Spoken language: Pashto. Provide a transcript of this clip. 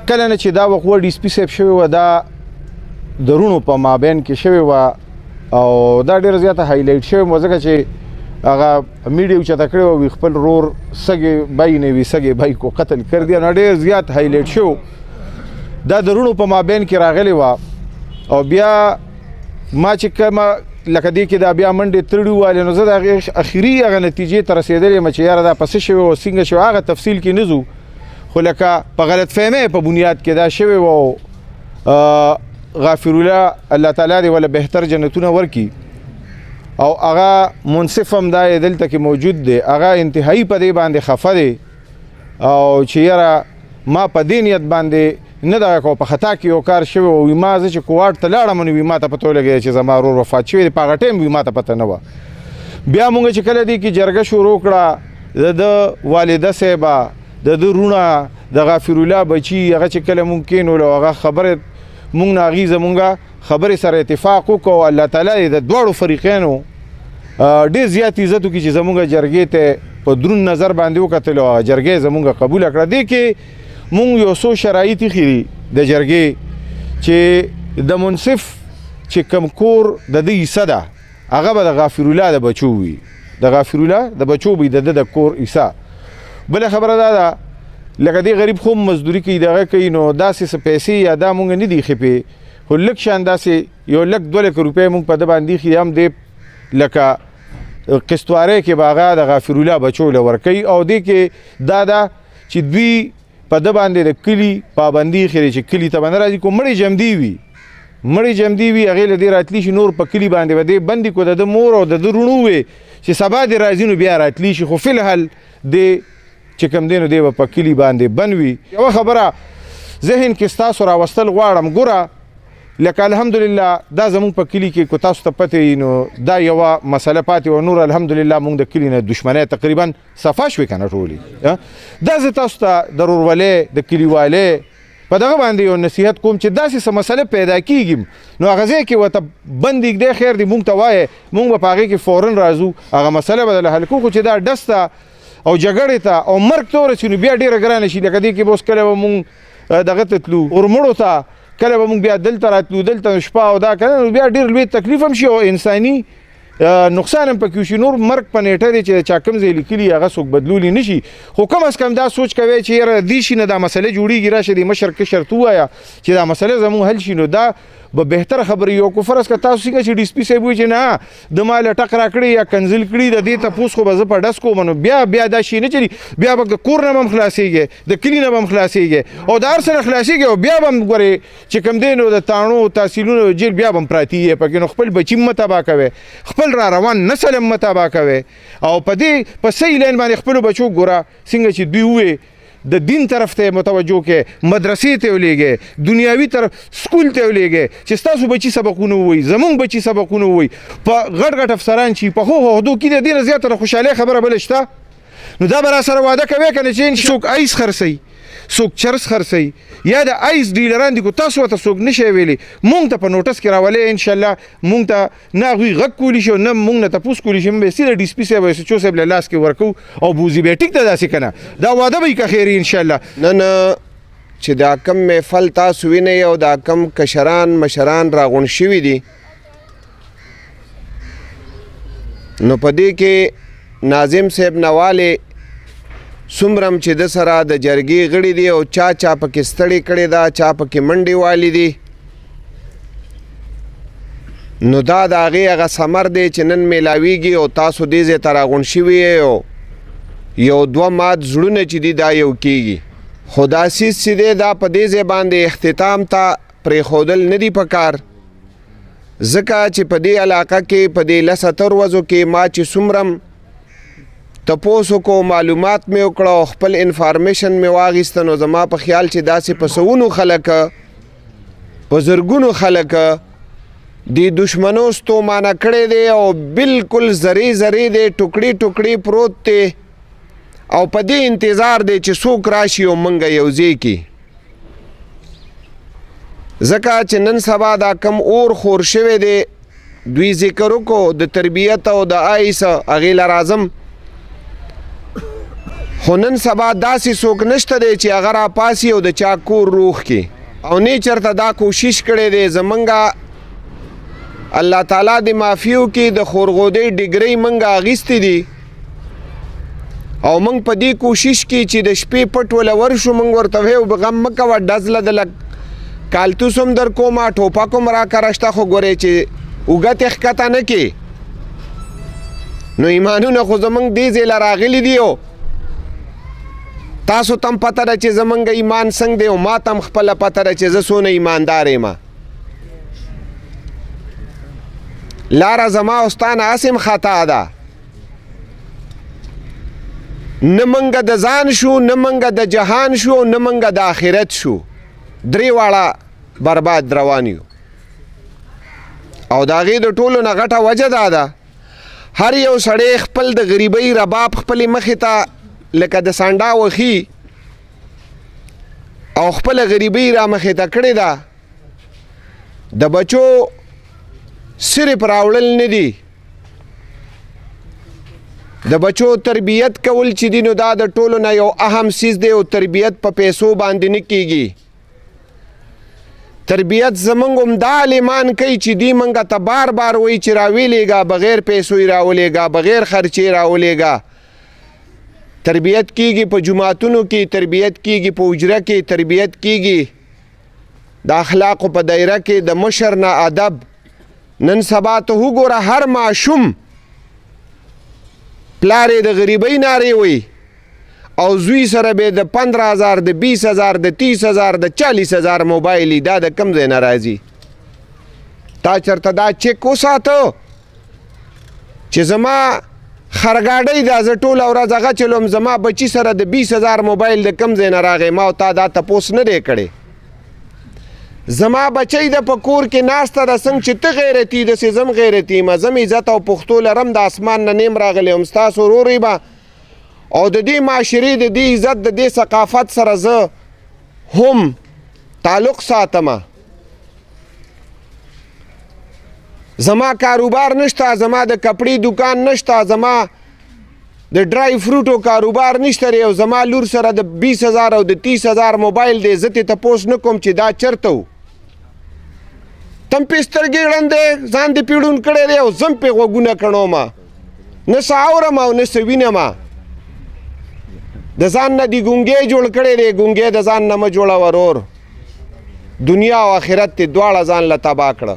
کله نه چې دا وقوه ډي اس پي صاحب شوې وه دا د رونو په مابین کې شوې وه او دا ډېره زیاته هایلایټ شوې وه ځکه چې هغه میډیا اوچته کړې وه خپل رور سګې بای نه وي سګې بای کو قتل کر دي نو ډېر زیات هایلایټ شو دا د رونو په مابین کې راغلی وه او بیا ما چې کومه لکه دې کې دا بیا منډې تړي والې نو زه د هغې اخري هغه نتیجې ته رسېدلی یم چې یاره دا په څه شوې وه څنګه شوې هغه تفصیل کې نه ځو خو لکه په غلط فهمۍ په بنیاد کې دا شوې وه غافر الله الله تعالی دې ولا بهتر جنتونه ورکي او هغه منصف هم دا دلته کې موجود دی هغه انتهایی په دې باندې خفه دی او چې یاره ما په دې نیت باندې نه دغه کو په خطا کې یو کار شوی او ما زه چې کوواټ ته لاړم نو ما ته پته ولګېده چې زما ورور وفات شوی دی په هغه ټایم ما ته پته نه وه بیا مونږ چې کله دې کې جرګه شروع کړه د والده صاحبه د رونه د غافر الله بچي هغه چې کله مونږ کېنولو هغه خبرې مونږ نه هغې زمونږ خبرې سره اتفاق وکړو الله تعالی د دواړو فریقینو ډېر زیات عزت وکړي چې زمونږ جرګې ته په دروند نظر باندې وکتلو او جرګې زمونږ قبوله کړه دې کې مونږ یو څو شرایط ایښي دي د جرګې چې د منصف چې کم کور د ده حصه ده هغه به د غافر الله د بچو وي د غافر الله د بچو وي د ده د کور حصه بله خبره دا ده لکه دې غریب خو مزدوري کوي دغه کوي نو داسې څه پیسې یا دا مونږ نه دي خپې خو لږ شان داسې یو لږ 2 لک روپۍ مونږ په ده باندې ایښي هم دې لکه قسطوارۍ کې به هغه د غافر الله بچو له ورکوي او دې کې دا ده چې دوی په ده باندې د کلي پابندي ایښې چې کلي ته به نه راځي کو مړې جمدي وي هغې له دې راتلی شي نور په کلي باندې به دې بندي کو د ده مور او د ده رونو وې چې سبا دې راځي نو بیا راتلی شي خو فلحال دې چې کوم دی نو دی به په کلي باندې بند وي یوه خبره ذهن کې ستاسو راوستل غواړم ګوره لکه الحمدلله دا زمونږ په کلي کې کو تاسو ته پته وي نو دا یوه مسله پاتې وه نور الحمدلله مونږ د کلي نه دشمنۍ تقریبا صفا شوې که نه ټولې دا زه تاسو ته د رورولۍ د کلیوالۍ په دغه باندې یو نصیحت کوم چې داسې څه مسله پیدا کېږي نو هغه ځای کې ورته بند ایږدی خیر دی مونږ ته وایې مونږ به په هغې کې فورا راځو هغه مسله به دله حل کړو خو چې دا ډس ته او جګړې ته او مرګ ته ورسي نو بیا ډېره ګرانه شي لکه دې کې به اوس کله به مونږ دغه ته تلو اورمړو ته کله به مونږ بیا دلته راتلو دلته شپه او دا که نو بیا ډېر لوی تکلیف هم شي او انساني نقصان هم پکې وشي نور مرګ په نیټه دی چې چا کوم ځای لیکلي هغه څوک بدلولی نه شي خو کم از کم دا سوچ کوی چې یاره دې شي نه دا مسله جوړېږي راشه دې مشر کشر ته ووایه چې دا مسله زموږ حل شي نو دا به بهتره خبرې یو کو فرض که تاسو څنګه چې ډي اس پي صاحب وایي چې نه د ما له ټک راکړې یا کنزل کړي د دې تپوس خو به زه په ډس کوم نو بیا دا شي نه چلي بیا به د کور نه به هم خلاصېږي د کلي نه به هم خلاصېږي او د هر څه نه خلاصېږي او بیا به هم ګورې چې کوم دی نو د تاڼو تحصیلونو جیل بیا به هم پراتی یې پکې نو خپل بچي مه تباه کوئ خپل را روان نسل هم مه تباه کوئ او په دې په صحیح لین باندې خپلو بچو ګوره څنګه چې دوی ووې د دین طرف ته متوجه کې مدرسې ته ولېږئ دنیاوي طرف سکول ته ولېږئ چې ستاسو بچي سبقونه ووایي زمونږ بچي سبقونه ووایي په غټ غټ افسران چې په ښو عهدو کې د دې نه زیاته د خوشحالۍ خبره بله شته نو دا به را سره واده کوې که نه چې څوک ایس خرڅوي څوک چرس خرڅوي یا د ایس ډیلران دي کو تاسو ورته څوک نه شی ویلی مونږ ته په نوټس کې راولئ انشاءالله مونږ ته نه هغوی غږ کولی شي او نه مونږ نه تپوس کولی شي مونږ به سیده ډي اس پي صاحب او ایس ایچ او صاحب له لاس کې ورکوو او بوځي به ټیک ده داسې که نه دا واده به یې که خیري انشاءالله نن چې دا کم محفل تاسو وینئ او دا کم کشران مشران راغونډ شوي دي نو په دې کې ناظم صاحب نوالې څومره چې د سره د جرګې غړي دي او چا پکې ستړې کړې ده چا پکې منډې والي دي نو دا د هغې هغه ثمر دی چې نن میلاویږي او تاسو دې ځای ته راغونډ شوي او یو 2 مات زړونه چې دي دا یو کېږي خو دا سیز چې دی دا په دې ځای باندې اختتام ته پرېښودل نه دي پکار ځکه چې په دې علاقه کې په دې 10 ورځو کې ما چې څومره تپوسو کو معلومات مې وکړه او خپل انفارمیشن مې واخیسته نو زما په خیال چې داسې په سوونو خلک په زرګونو خلک د دشمنو ستومانه کړی دی او بالکل زری زری دی ټوکړي ټوکړي پروت دی او په دې انتظار دی چې څوک راشي او منګه یو ځای کړي ځکه چې نن سبا دا کم اور خور شوی دی دوی ذکر وکړو د تربیت او د آیس هغې له راځم خو نن سبا داسې څوک نشته دی چې هغه راپاسي او د چا کور روغ کړي او نه چېرته دا کوشش کړی دی زمونږ الله تعالی د معافي وکړي د خورغودۍ ډګرۍ موږ اخیستې دي او موږ په دې کوشش کې چې د شپې پټ وله ورشو موږ ورته ویو غم مه کوه ډزله د لږ کالتوس هم در کومه ټوپک هم راکره شته خو ګورئ چې اوږه تې ښکته نه کې نو ایمانونه خو زموږ دې ځای له راغلي دي او تاسو ته هم پته ده چې زموږ ایمان څنګه دی او ما ته هم خپله پته ده چې زه څونه ایماندار یم لاره زما او ستا نه هسې هم خطا ده نه منګه د ځان شو نه منګه د جهان شو نه منګه د آخرت شو درې واړه برباد روان یو او د هغې د ټولو نه غټه وجه دا ده هر یو سړی خپل د غریبۍ رباب خپلې مخې ته لکه د سانډا وخي او خپله غریبۍ را مخې ته کړې ده د بچو صرف راوړل نه دي د بچو تربیت کول چې دي نو دا د ټولو نه یو اهم څیز دی او تربیت په پیسو باندې نه کیږي تربیت زمونږ هم دا عالمان کوي چې دوی موږ ته بار بار وایي چې راویلېږه بغیر پیسو یې راولېږه بغیر خرچې راولېږه تربیت کیږي په جماعتونو کې تربیت کیږي په حجره کې تربیت کیږي د اخلاقو په دایره کې د مشر نه ادب نن سبا ته وګوره هر ماشوم پلار یې د غریبۍ نارې وایي او زوی سره به د 15,000 د 20,000 د 30,000 د 40,000 موبایل دا د کم ځای نه راځي تا چېرته دا چیک وساته چې زما خرګاډۍ دا زه ټوله ورځ هغه چلوم زما بچي سره د 20,000 موبایل د کم ځای نه راغی ما او تا دا تپوس نه دی کړی زما بچی د په کور کې ناسته ده څنګه چې ته غیرتي داسې زم غیرتي یم زم عزت او پښتو لرم د اسمان نه نیم راغلی یم ستاسو ورور یم او د دې معاشرې د دې عزت د دې ثقافت سره زه هم تعلق ساتم زما کاروبار نشته زما د کپړې دکان نشته زما د ډرای فروټو کاروبار نشته او زما لور سره د 20,000 او د 30,000 موبایل دی زه ترې تپوس نه کوم چې دا چېرته و تم پې سترګې ړندې ځان دې پیړون کړی دی او زم پې غوږونه کڼومه نه څه اورم او نه څه وینم د ځان نه دې ګونګی جوړ کړی دی ګونګی د ځان نه مه جوړه ورور دنیا او آخرت دې دواړه ځان له تباه کړه